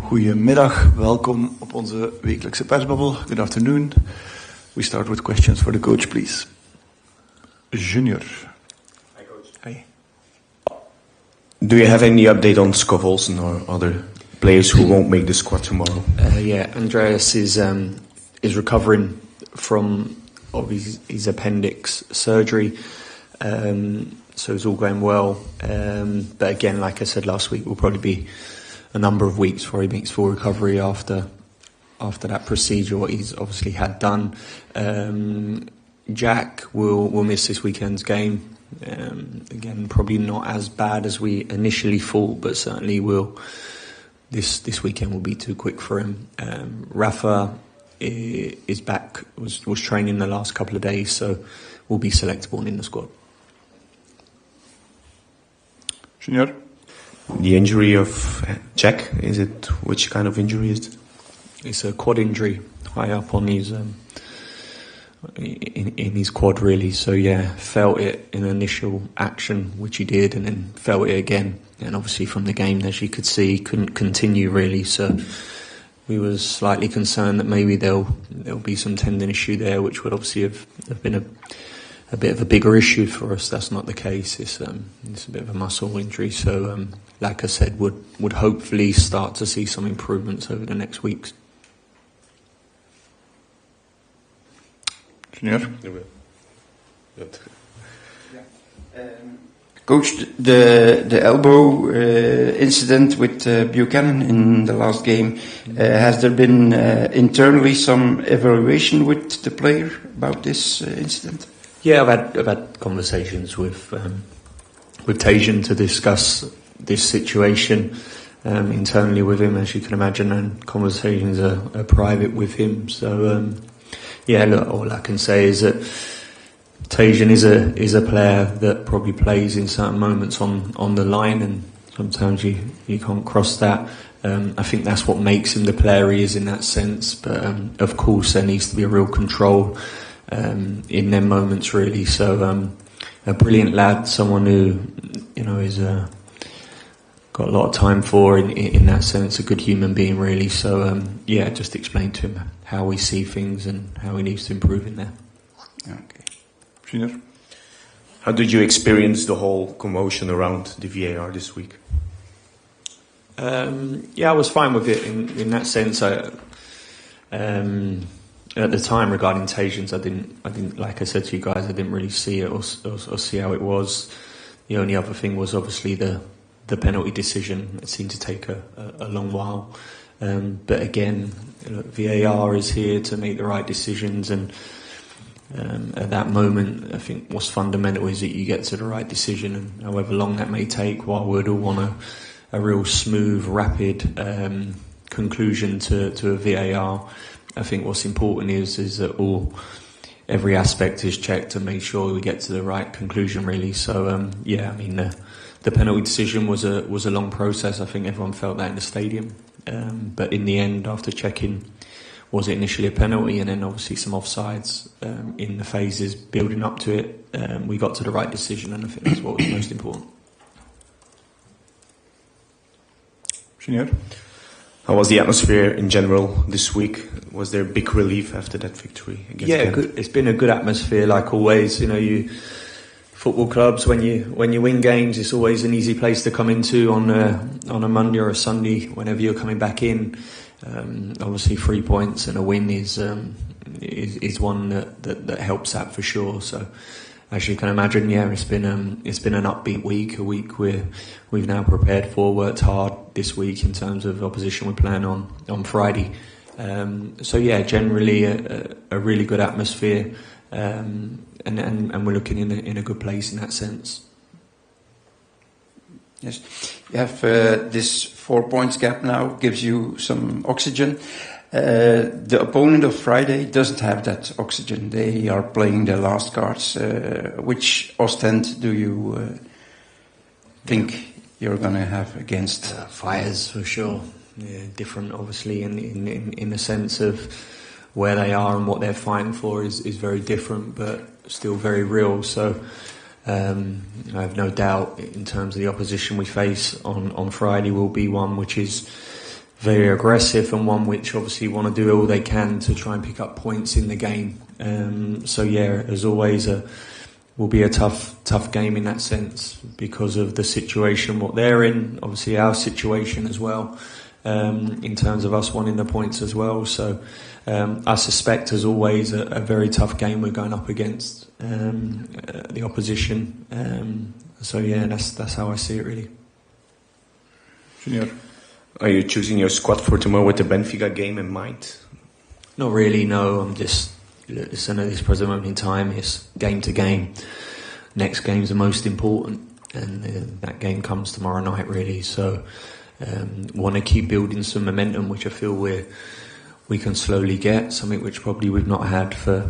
Goedemiddag, welkom op onze wekelijkse persbabbel. Good afternoon. We start with questions for the coach, please. Junior. Hi, coach. Hi. Do you have any update on Scott Olsen or other players who won't make the squad tomorrow? Andreas is recovering from his appendix surgery, so it's all going well. But again, like I said last week, will probably be a number of weeks before he makes full recovery after that procedure, what he's obviously had done. Jack will miss this weekend's game. Again, probably not as bad as we initially thought, but certainly will. This weekend will be too quick for him. Rafa is back, was training the last couple of days, so will be selectable in the squad. Junior. The injury of Jack, which kind of injury is it? It's a quad injury, high up on his in his quad really. So yeah, felt it in initial action, which he did, and then felt it again. And obviously from the game, as you could see, couldn't continue really. So we were slightly concerned that maybe there'll be some tendon issue there, which would obviously have been a bit of a bigger issue for us. That's not the case. It's a bit of a muscle injury. So like I said, would hopefully start to see some improvements over the next weeks. Junior. Coach, the elbow incident with Buchanan in the last game, has there been internally some evaluation with the player about this incident? Yeah, I've had conversations with Tajan to discuss this situation internally with him, as you can imagine, and conversations are private with him. So look, all I can say is that Tajan is a player that probably plays in certain moments on the line, and sometimes you can't cross that. I think that's what makes him the player he is in that sense. But of course, there needs to be a real control in them moments, really. So a brilliant lad, someone who is got a lot of time for in that sense, a good human being, really. So just explain to him how we see things and how he needs to improve in there. Okay. Junior. How did you experience the whole commotion around the VAR this week? I was fine with it in that sense. At the time regarding Tajan's, I didn't, like I said to you guys, I didn't really see it or see how it was. The only other thing was obviously the penalty decision. It seemed to take a long while. But again, VAR is here to make the right decisions, and at that moment, I think what's fundamental is that you get to the right decision, and however long that may take, while we'd all want a real smooth, rapid conclusion to a VAR, I think what's important is that every aspect is checked to make sure we get to the right conclusion, really. So the penalty decision was a long process. I think everyone felt that in the stadium, but in the end, after checking, was it initially a penalty, and then obviously some offsides in the phases building up to it, we got to the right decision, and I think that's what was most important. Junior. How was the atmosphere in general this week? Was there a big relief after that victory against Ghent? Good. It's been a good atmosphere, like always. Football clubs, when you win games, it's always an easy place to come into on a Monday or a Sunday whenever you're coming back in. Obviously 3 points and a win is one that helps that for sure. So as you can imagine, it's been an upbeat week, a week we've now prepared for, worked hard this week in terms of opposition we're playing on Friday. Generally a really good atmosphere, and we're looking in a good place in that sense. Yes, you have this 4 points gap now, gives you some oxygen. The opponent of Friday doesn't have that oxygen. They are playing their last cards. Which Oostende do you think you're going to have against? Fires for sure. Yeah, different, obviously, in the sense of where they are and what they're fighting for is very different, but still very real. So I have no doubt in terms of the opposition we face on Friday will be one which is very aggressive, and one which obviously want to do all they can to try and pick up points in the game. So yeah, as always, will be a tough game in that sense because of the situation what they're in. Obviously, our situation as well, in terms of us wanting the points as well. So I suspect, as always, a very tough game we're going up against the opposition. So yeah, that's how I see it really. Junior. Are you choosing your squad for tomorrow with the Benfica game in mind? Not really, no. I'm just, listen, at this present moment in time, it's game to game. Next game's the most important, and that game comes tomorrow night, really. So, want to keep building some momentum, which I feel we can slowly get, something which probably we've not had for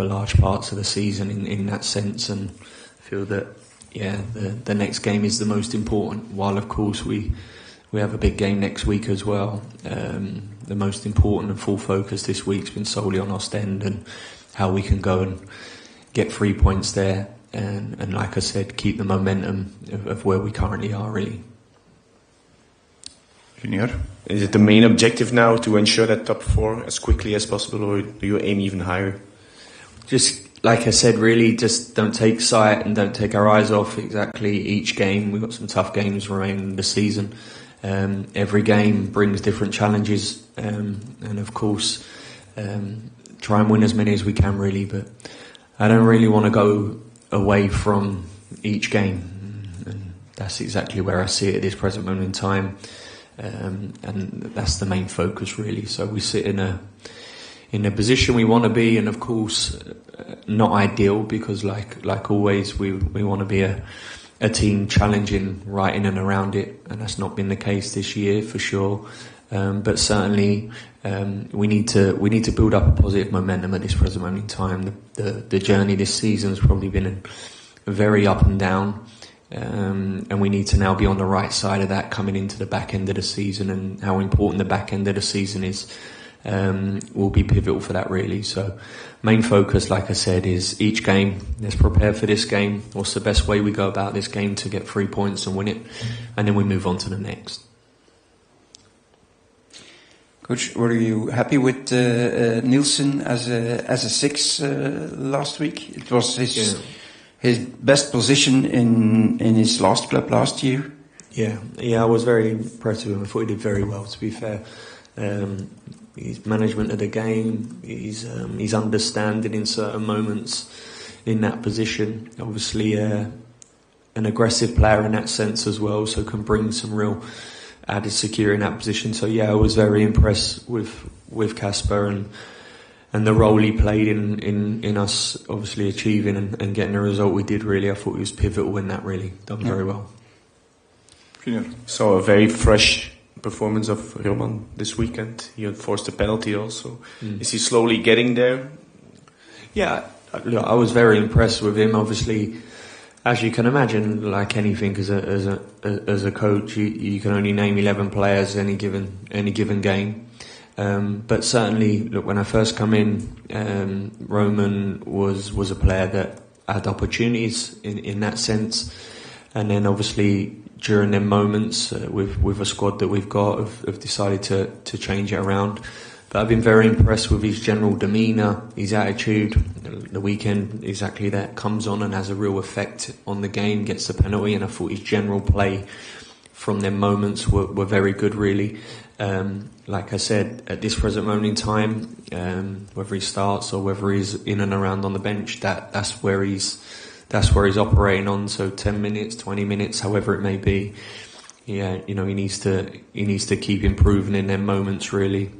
large parts of the season in that sense, and feel that, yeah, the next game is the most important, while of course we have a big game next week as well. The most important and full focus this week's been solely on Oostende and how we can go and get 3 points there, and like I said, keep the momentum of where we currently are, really. Junior. Is it the main objective now to ensure that top 4 as quickly as possible, or do you aim even higher? Just like I said, really, just don't take sight and don't take our eyes off exactly each game. We've got some tough games remaining this season. Every game brings different challenges, and of course, try and win as many as we can, really. But I don't really want to go away from each game, and that's exactly where I see it at this present moment in time, and that's the main focus, really. So we sit in a position we want to be, and of course, not ideal, because like always, we want to be a team challenging right in and around it, and that's not been the case this year for sure. But certainly, we need to build up a positive momentum at this present moment in time. The journey this season has probably been very up and down, and we need to now be on the right side of that coming into the back end of the season, and how important the back end of the season is will be pivotal for that, really. So main focus, like I said, is each game. Let's prepare for this game. What's the best way we go about this game to get 3 points and win it, and then we move on to the next. Coach, were you happy with Nielsen as a 6 last week? It was his best position in his last club last year. Yeah, I was very impressed with him. I thought he did very well, to be fair. His management of the game, his understanding in certain moments in that position. Obviously, an aggressive player in that sense as well, so can bring some real added security in that position. So yeah, I was very impressed with Casper and the role he played in us obviously achieving and getting the result we did, really. I thought he was pivotal in that, really. Done very well. So a very fresh performance of Roman this weekend. He enforced a penalty also. Is he slowly getting there? Yeah, look, I was very impressed with him. Obviously, as you can imagine, like anything, as a coach, you can only name 11 players any given game. But certainly, look, when I first come in, Roman was a player that had opportunities in that sense, and then obviously during them moments with a squad that we've got, have decided to change it around. But I've been very impressed with his general demeanour, his attitude. The weekend, exactly that, comes on and has a real effect on the game, gets the penalty, and I thought his general play from them moments were very good, really. Like I said, at this present moment in time, whether he starts or whether he's in and around on the bench, that's where he's operating on. So 10 minutes, 20 minutes, however it may be. Yeah, he needs to keep improving in them moments, really.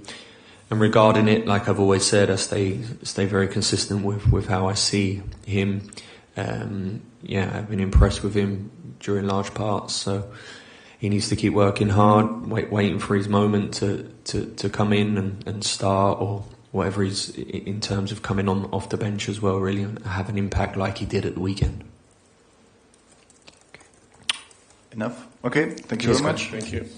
And regarding it, like I've always said, I stay very consistent with how I see him. I've been impressed with him during large parts. So he needs to keep working hard, waiting for his moment to come in and start, or whatever he's in terms of coming on off the bench as well, really, and have an impact like he did at the weekend. Enough. Okay, thank you very much. Thank you.